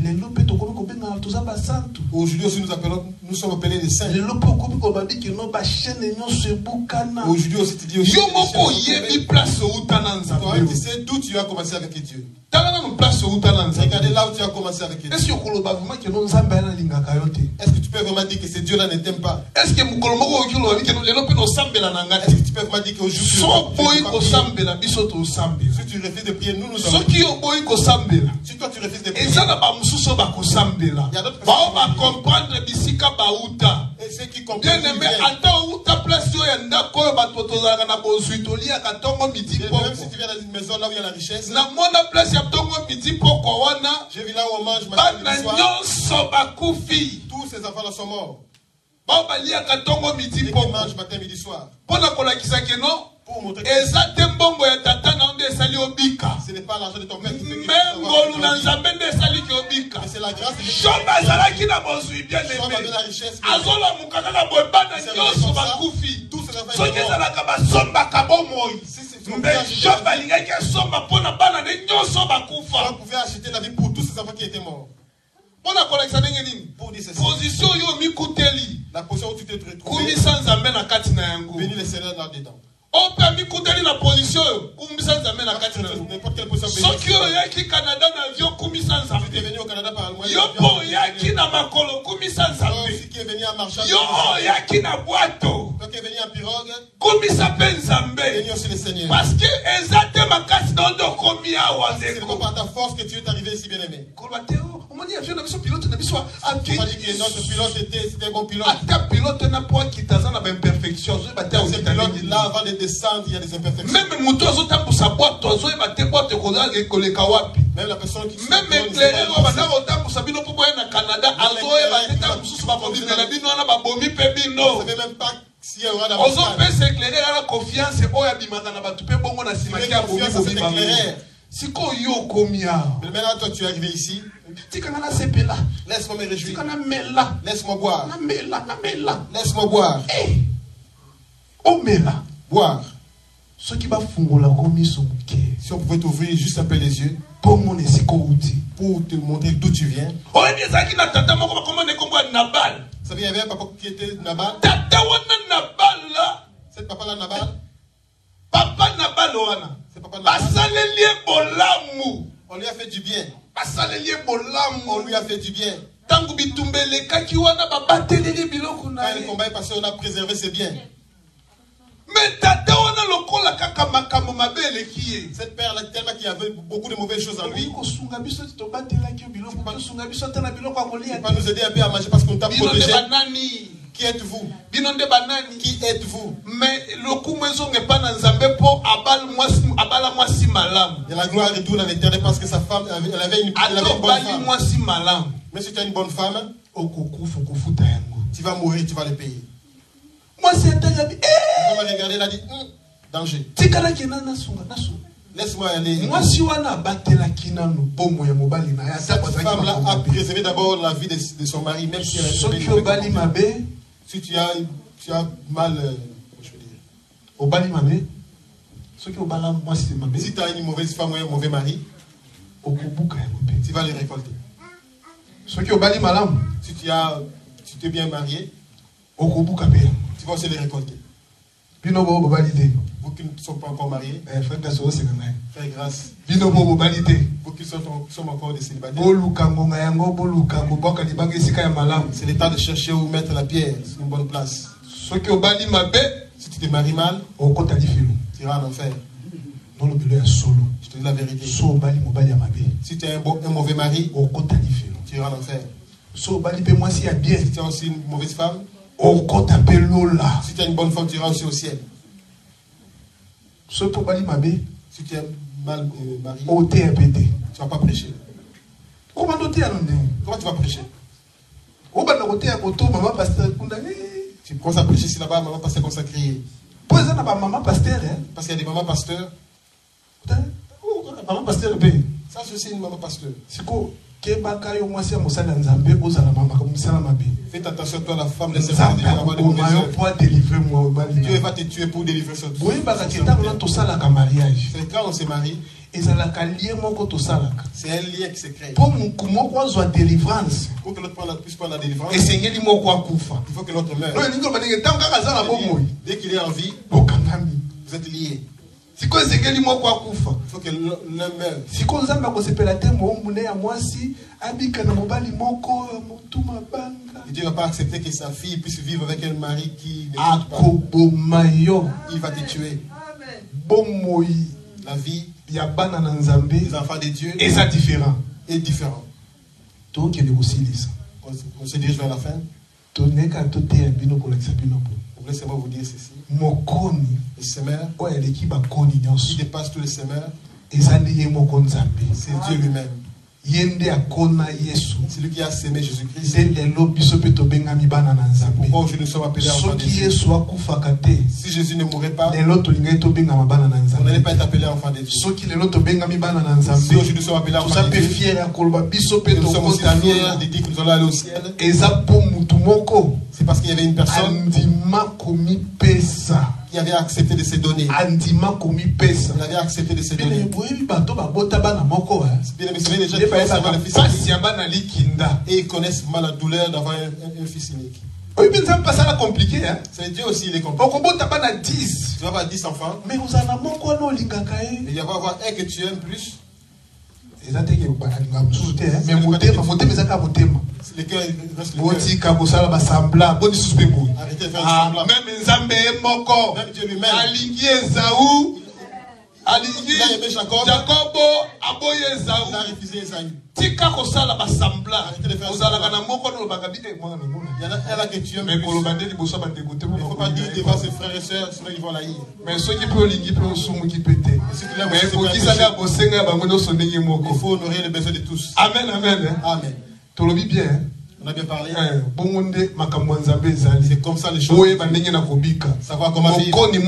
Aujourd'hui aussi nous sommes appelés des saints. Aujourd'hui aussi tu dis aussi toi, tu sais d'où tu as commencé avec Dieu. Regardez là où tu as commencé avec Dieu. Est-ce que tu peux vraiment dire que ce Dieu là ne t'aime pas? Est-ce que tu peux vraiment dire qu'aujourd'hui si tu refuses de prier, nous allons. Si toi tu refuses de prier, il y a d'autres personnes. Et ceux qui comprennent bien. Même si tu viens dans une maison là où il y a la richesse, je vis là où on mange matin soir. Tous ces enfants là sont morts. Ils mangent matin, midi, soir. Pour montrer que ce n'est pas l'argent de ton père qui fait que c'est la grâce de Dieu. Job avait la richesse. Tous ces enfants on pouvait acheter la vie pour tous ces enfants qui étaient morts. Pour dire ceci. La position où tu t'es retrouvé, bénis le Seigneur là-dedans. On peut m'écouter la position. N'importe quelle position. Ceux qui ont été Canada dans l'avion, tu es venu au Canada par le moyen. Yo qui na makolo kumisa nzambe. Qui est venu à marchand. Yo qui na boato. Qui est venu à pirogue. Kumisa nzambe. Bénis aussi le Seigneur. Parce que exactement makasi dondo komia wa zeko. C'est par ta force que tu es arrivé ici, bien-aimé. On m'a dit avion na biso pilote na biso. On m'a dit que notre pilote c'était un bon pilote. Ta pilote n'a pas qui t'a dans la imperfection. Ce pilote là avant de descendre, il y a des imperfections. Même même la personne qui même éclairé au Canada, vous savez même pas si il y aura la confiance. Maintenant toi tu es arrivé ici. Laisse-moi me réjouir. Laisse-moi boire. Laisse-moi boire. Boire. Si on pouvait t'ouvrir juste un peu les yeux pour te montrer d'où tu viens. Vous savez, il y avait un papa qui était Nabal. C'est papa là Nabal. Papa Nabal. C'est papa Nabal. On lui a fait du bien. On lui a fait du bien. Quand le combat est passé, on a préservé ses biens. Mais tata wana lokola kaka makambo mabele qui est. Cette père là tellement qu'il y avait beaucoup de mauvaises choses en lui. Ko sunga biso to batela ki biloko ko sunga biso tana biloko akolia. Pas nous aider un peu à manger parce qu'on t'a protégé. Banani. Qui êtes-vous? Binonde banani. Qui êtes-vous? Mais le coup maison n'est pas dans Zambé pour abala moi si malam. Et la gloire retourne à l'éternel parce que sa femme elle avait une bonne femme. Moi si malam. Mais si tu as une bonne femme, tu vas mourir, tu vas le payer. Moi c'est un temps elle m'a regardé, elle a dit danger. Laisse-moi aller. Moi si wana batela kinanu bomo ya mobali na ya cette femme là a préservé d'abord la vie de son mari même si elle si tu as mal je veux dire au bali mabe ceux qui au bala moi si mabe si tu as une mauvaise femme ou un mauvais mari tu vas les récolter. Ceux qui au bali malam si tu t'es bien marié tu vas aussi les récolter. Vous qui ne sont pas encore mariés, frère grâce. Vous qui sont encore des célibataires, c'est le temps de chercher où mettre la pierre, c'est une bonne place. Si tu te maries mal, tu iras en enfer. Je te dis la vérité. Si tu es un mauvais mari, tu iras en enfer. Si tu as aussi une mauvaise femme, si tu as une bonne femme, tu iras aussi au ciel. Si tu es mal marié, tu ne vas pas prêcher. Comment tu vas prêcher? Tu commences à prêcher si là-bas, maman pasteur commence à crier. Parce qu'il y a des mamans pasteurs. Maman pasteur, ça c'est aussi une maman pasteur. Faites attention toi la femme Dieu va te tuer pour délivrer son c'est quand on se marie c'est un lien qui se crée pour que l'autre puisse prendre la délivrance. Il faut que l'autre meure. Dès qu'il est en vie, vous êtes liés. Il faut que l'un meure. Et Dieu ne va pas accepter que sa fille puisse vivre avec un mari qui ne pas. Il va te tuer. La vie des enfants de Dieu est différent. On se dirige vers la fin. Laissez-moi vous dire ceci. Le semeur qui dépasse tous les semeurs, c'est Dieu lui-même. C'est lui qui a sémé Jésus-Christ. Pourquoi aujourd'hui nous sommes appelés enfants de Dieu? Si Jésus ne mourrait pas, on n'allait pas être appelés enfants de Dieu. Si aujourd'hui nous sommes appelés enfants de Dieu, nous sommes aussi fiers de dire que nous allons aller au ciel. C'est parce qu'il y avait une personne qui avait accepté de se donner. Il avait accepté de se donner. Et ils connaissent mal la douleur d'avoir un fils unique. C'est Dieu aussi, il est compliqué. Tu vas avoir 10 enfants. Mais il va y avoir un que tu aimes plus. Le cœur reste le cœur. Arrêtez de faire semblant. Même Dieu lui-même. Il a aimé Jacob. Il a refusé Esaü. Tika kosala basambla. Arrêtez de faire Ozala kana moko no bagabi e mwana mona. Il y en a un là que tu aimes. Mais kolobande liboso ba dégoûté il ne faut pas dire devant ses frères et sœurs, sinon ils vont la haïr. Mais ceux qui peuvent lingi peut osumu qui pété. Mais faut qu'ils aient la bosenga ba ngono sonenge moko. Il faut honorer les besoins de tous. Amen amen. Amen. Tolobi bien. On a bien parlé. C'est comme ça les choses. Savoir comment vivre. Il y a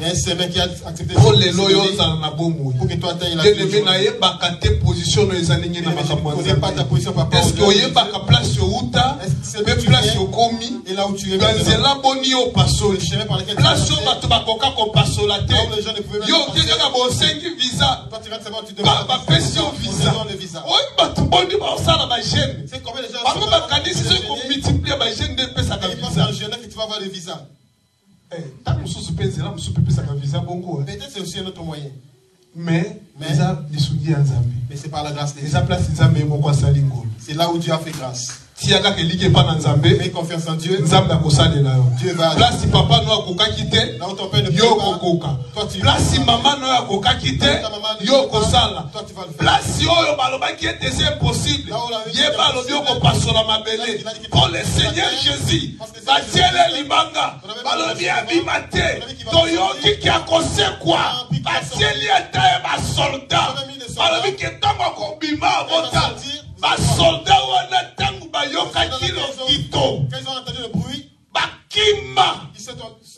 un semeur qui a accepté pour les loyaux pour que toi t'aies la position. Connais pas ta position par rapport est-ce que tu as place au commis et là où tu es c'est là boni au passo le chemin par lequel place au bato bakoka ko passo la tête les gens ne pouvaient yo kaka bo 5 visa toi tu vas savoir tu demandes ba pression visa oui bato boni ba sala ba jeune c'est combien de gens on va candidater c'est qu'on multiplier ba jeune de pesa ka visa en jeune que tu vas avoir des visas tant mususu penze là mususu pesa ka visa bongo peut-être c'est aussi un autre moyen mais c'est par la grâce de Dieu. C'est là où Dieu a fait grâce. tiaka ke like pa na nzambe Fais confiance en Dieu. nzambe akosalela yo Dieu va. place papa no akokaki te Là où ton père ne peut yo pas, kokoka toi tu place mama no akokaki te Ta maman ne yo peut pas, kosala toi tu vas le faire. place oyo balobaki ete c'est impossible Là où la vie ye est balobi impossible, okopasola mabele il a dit qu'il pour peut le le Seigneur faire. Jésus Parce que c'est batiele Jésus. libanga On avait balobi besoin de abima te on avait qui va toyoki ki akosekwa Ah, puis qui va batieli ata ye basoldat On avait mis des soldats. balobi ke ntango akobima va abota sortir. basoldat wana ntango bayokaki lokito Quand ils ont entendu le bruit, bakima ils se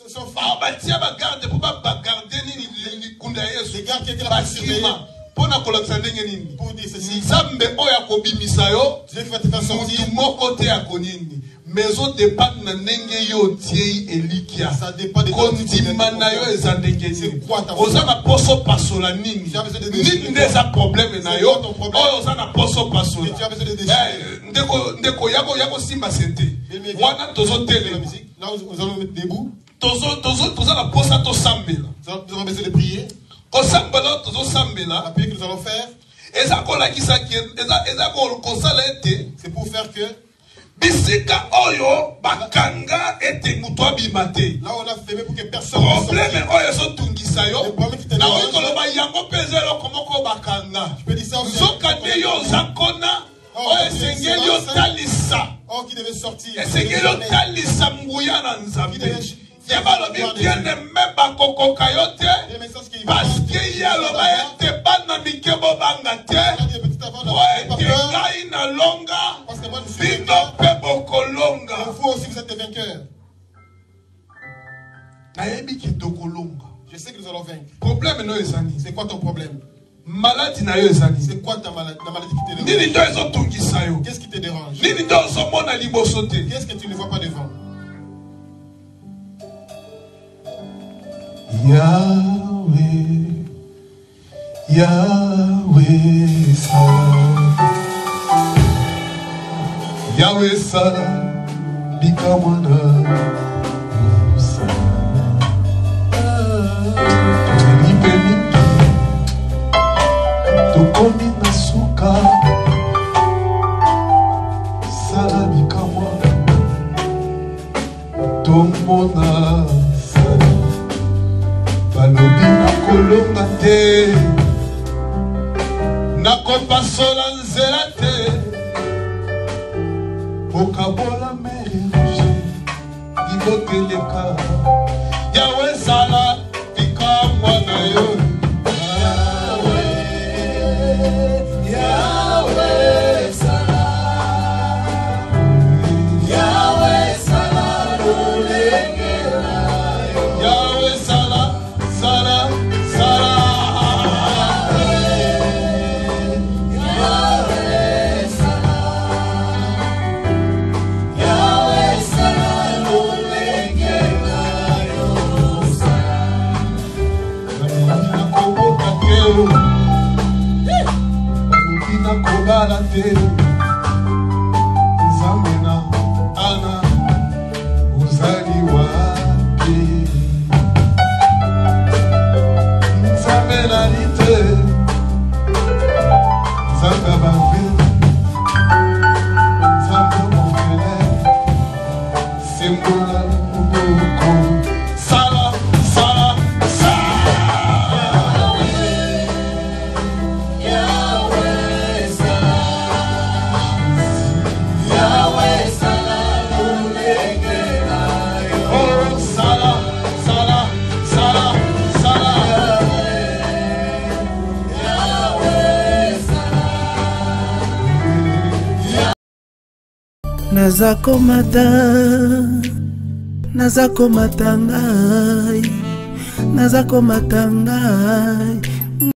sont bao batia bagarde mpo bagarde nini likunda ya Les yesu gars qui étaient là pour surveiller, bakima mpo na kolakisa ndenge nini pour dire ceci. nzambe oyo akobimisa yo Dieu qui va te faire sortir. mutu moko te akonini mais ozodépendre na ndenge yo otiei elikia Ça dépend de toi. kondima na yo eza ndenge nini C'est quoi ta oza na poso pasola nini Tu as besoin de nini déchirer. nde eza problème na C'est yo quoi ton problème? oyo oza na poso pasola Et tu as besoin de déchirer. ndeko yako simba sente Bien, wana la tozotelema musique. Là où nous allons mettre debout. toza na posa tosambela Nous allons besoin de prier. kosambela La tozosambela prière que nous allons faire, eza kolakisaki eza kosala ete c'est pour faire que bisika oyo bakanga ete mutu abima te là où on a fait pour que personne ne problème sorte. oyo ezotungisa yo Le problème qui te nakoki dérange. koloba yango mpe eza eloko moko bakanga Je peux dire ça aussi. nzoka nde yo oza kona oyo esengeli otalisa Or qui devait sortir. esengeli otalisa nguya na nzambe ye balobi bien-aime bakokoka yo te Les messages qui parceke ye aloba ete bana mike bobanga te po ete ngai nalonga Parce que moi je suis bino vainqueur. mpe bokolonga Et vous aussi vous êtes des vainqueurs. nayebi ke tokolonga Je sais que nous allons vaincre. problème no ezani C'est quoi ton problème? maladi na yo ezani C'est quoi ta maladie, la maladie qui te nini dérange? ndo ezotungisa yo Qu'est-ce qui te dérange? nini ndo ozomona liboso te Qu'est-ce que tu ne vois pas devant? Yahweh, Yahweh Salah, Yahweh Salah, bikamwana tokomi na suka sala bikamwa tomona sala balobi nakolonga te nakopasola nzela te okabola mere rouge liboteleka yawe sala bikamwa na yo kobala te nzambe na ana uzali wapi nzambe nani te nzambe bavi nzambe mofele sembola moboko sala sala naza komata ngai